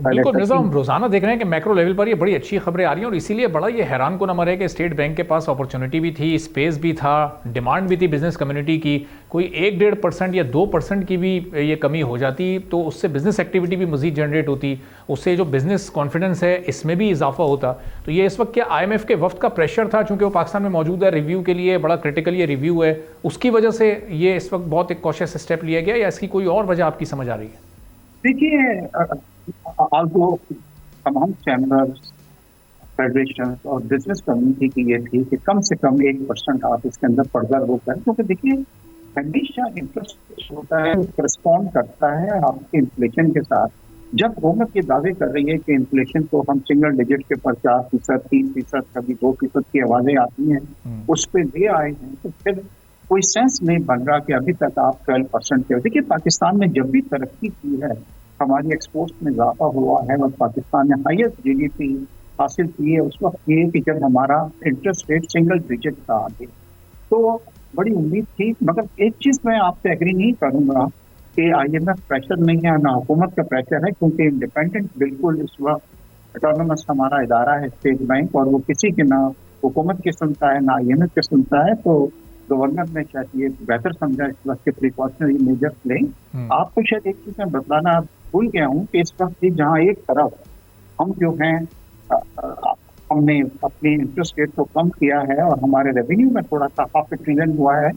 بالکل مرزا، ہم روزانہ دیکھ رہے ہیں کہ میکرو لیول پر یہ بڑی اچھی خبریں آ رہی ہیں، اور اسی لیے بڑا یہ حیران کن امر ہے کہ اسٹیٹ بینک کے پاس اپرچونٹی بھی تھی، اسپیس بھی تھا، ڈیمانڈ بھی تھی بزنس کمیونٹی کی. کوئی 1-1.5% یا 2% کی بھی یہ کمی ہو جاتی تو اس سے بزنس ایکٹیویٹی بھی مزید جنریٹ ہوتی، اس سے جو بزنس کانفیڈنس ہے اس میں بھی اضافہ ہوتا. تو یہ اس وقت کیا آئی ایم ایف کے وفد کا پریشر تھا، چونکہ وہ پاکستان میں موجود ہے ریویو کے لیے، بڑا کرٹیکل یہ ریویو ہے، اس کی وجہ سے یہ اس وقت بہت ایک کوشش اسٹیپ لیا گیا، یا اس کی کوئی اور وجہ آپ کی سمجھ آ رہی ہے؟ دیکھیے، آلدو تمام چیمبرز، فیڈریشن اور بزنس کمیونٹی کی یہ تھی کہ کم سے کم 1% آپ اس کے اندر فردر وہ کریں، کیونکہ دیکھیے ہمیشہ انٹرسٹ ہوتا ہے، رسپونڈ کرتا ہے آپ کے انفلیشن کے ساتھ. جب حکومت یہ دعوے کر رہی ہے کہ انفلیشن کو ہم سنگل ڈیجٹ کے پر 4%، 3%، کبھی 2% کی آوازیں آتی ہیں اس پہ لے آئے ہیں، تو پھر کوئی سینس نہیں بن رہا کہ ابھی تک آپ 12% کے. دیکھیے پاکستان نے جب بھی ترقی کی ہے، ہماری ایکسپورٹ میں اضافہ ہوا ہے اور پاکستان نے ہائیسٹ GDP حاصل کی ہے، اس وقت یہ کہ جب ہمارا انٹرسٹ ریٹ سنگل ڈیجٹ کا آگے. تو بڑی امید تھی، مگر ایک چیز میں آپ سے ایگری نہیں کروں گا کہ IMF پریشر نہیں ہے، نہ حکومت کا پریشر ہے، کیونکہ انڈیپینڈنٹ بالکل اس وقت اٹانومس ہمارا ادارہ ہے اسٹیٹ بینک، اور وہ کسی کے نہ حکومت کی سنتا ہے نہ IMF کی سنتا ہے. تو گورنر نے شاید یہ بہتر سمجھا اس وقت کے پریکاشنری میجرز لیں. آپ کو شاید ایک چیز میں بتلانا بھول گیا ہوں کہ اس وقت جہاں ایک طرف ہم جو ہیں ہم نے اپنی انٹرسٹ ریٹ کو کم کیا ہے اور ہمارے ریونیو میں تھوڑا سا ½ ٹریلین ہوا ہے،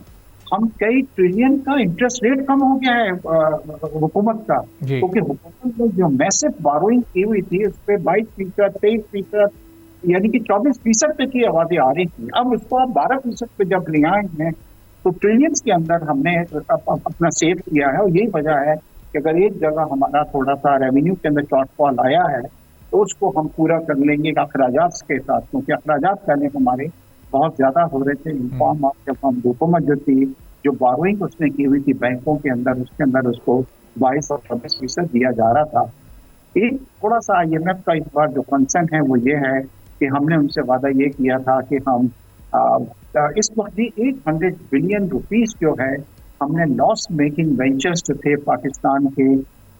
ہم کئی ٹریلین کا انٹرسٹ ریٹ کم ہو گیا ہے حکومت کا، کیونکہ حکومت نے جو میسو بوروئنگ کی ہوئی تھی اس پہ 22%، 23%، یعنی کہ 24% پہ کی آوازیں آ رہی تھی. اب اس کو آپ 12% پہ جب لے آئے ہیں تو ٹریلینس کے اندر ہم نے اپنا سیو کیا ہے. اور یہی وجہ ہے کہ اگر ایک جگہ ہمارا تھوڑا سا ریونیو کے اندر شارٹ فال آیا ہے تو اس کو ہم پورا کر لیں گے اخراجات کے ساتھ، کیونکہ اخراجات پہلے ہمارے بہت زیادہ ہو رہے تھے. انفارم جب ہم حکومت جو تھی، جو بوروئنگ اس نے کی ہوئی تھی بینکوں کے اندر، اس کے اندر اس کو 22 اور 24% دیا جا رہا تھا. ایک تھوڑا سا IMF کا اس بار جو کنسرن ہے وہ یہ ہے کہ ہم نے ان سے وعدہ یہ کیا تھا کہ ہم اس وقت بھی 800 بلین روپیز جو ہے ہم نے لاس میکنگ وینچرز جو تھے پاکستان کے،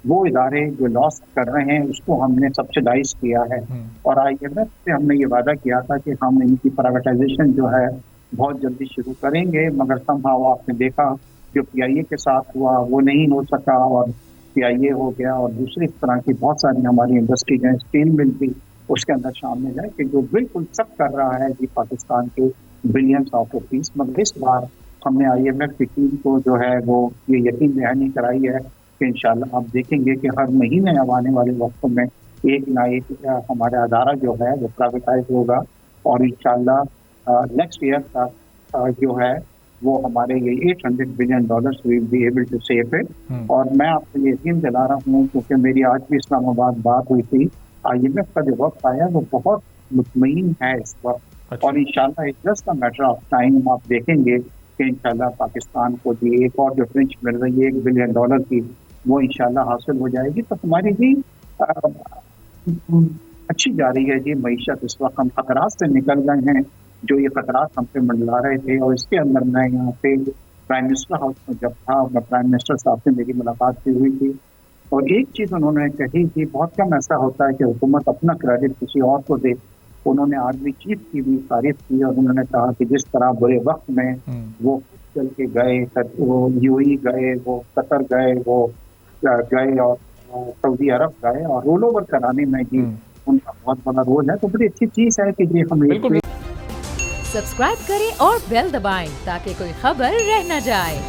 وہ ادارے جو لاس کر رہے ہیں اس کو ہم نے سبسیڈائز کیا ہے. اور IMF سے ہم نے یہ وعدہ کیا تھا کہ ہم ان کی پرائیویٹائزیشن جو ہے بہت جلدی شروع کریں گے، مگر somehow آپ نے دیکھا جو PIA کے ساتھ ہوا وہ نہیں ہو سکا، اور PIA ہو گیا، اور دوسری اس طرح کی بہت ساری ہماری انڈسٹریز ہیں، اسٹیل مل بھی اس کے اندر شامل ہے کہ جو بالکل سب کر رہا ہے جی پاکستان کے بلینس آف روپیز. مگر اس بار ہم نے IMF کی ٹیم کو جو ہے وہ یہ یقین دہانی کرائی ہے کہ انشاءاللہ آپ دیکھیں گے کہ ہر مہینے اب آنے والے وقتوں میں ایک نہ ایک ہمارا ادارہ جو ہے وہ پرائیویٹائز ہوگا، اور انشاءاللہ نیکسٹ ایئر تک جو ہے وہ ہمارے یہ $800 billion we'll be able to save it. اور میں آپ کو یہ یقین دلا رہا ہوں کیونکہ میری آج بھی اسلام آباد بات ہوئی تھی، IMF کا جو وقت آیا وہ بہت مطمئن ہے اس وقت، اور انشاءاللہ it's just a matter of time. آپ دیکھیں گے کہ انشاءاللہ پاکستان کو جی ایک اور جو فرنچ مل رہی ہے $1 بلین کی، وہ انشاءاللہ حاصل ہو جائے گی. تو ہماری جی اچھی جا رہی ہے جی معیشت. اس وقت ہم خطرات سے نکل گئے ہیں، جو یہ خطرات ہم پہ منڈلا رہے تھے. اور اس کے اندر میں یہاں پہ پرائم منسٹر ہاؤس میں جب تھا، میں پرائم منسٹر صاحب سے میری ملاقات کی ہوئی تھی، اور ایک چیز انہوں نے کہی تھی، بہت کم ایسا ہوتا ہے کہ حکومت اپنا کریڈٹ کسی اور کو دے. انہوں نے آرمی چیف کی بھی تعریف کی، اور انہوں نے کہا کہ جس طرح برے وقت میں وہ چل کے گئے، وہ UAE گئے، وہ قطر گئے، وہ گئے اور سعودی عرب گئے، اور رول اوور کرانے میں جی ان کا بہت بڑا رول ہے. تو بڑی اچھی چیز ہے کہ جی ہم سبسکرائب کریں اور بیل دبائیں تاکہ کوئی خبر رہ نہ جائے.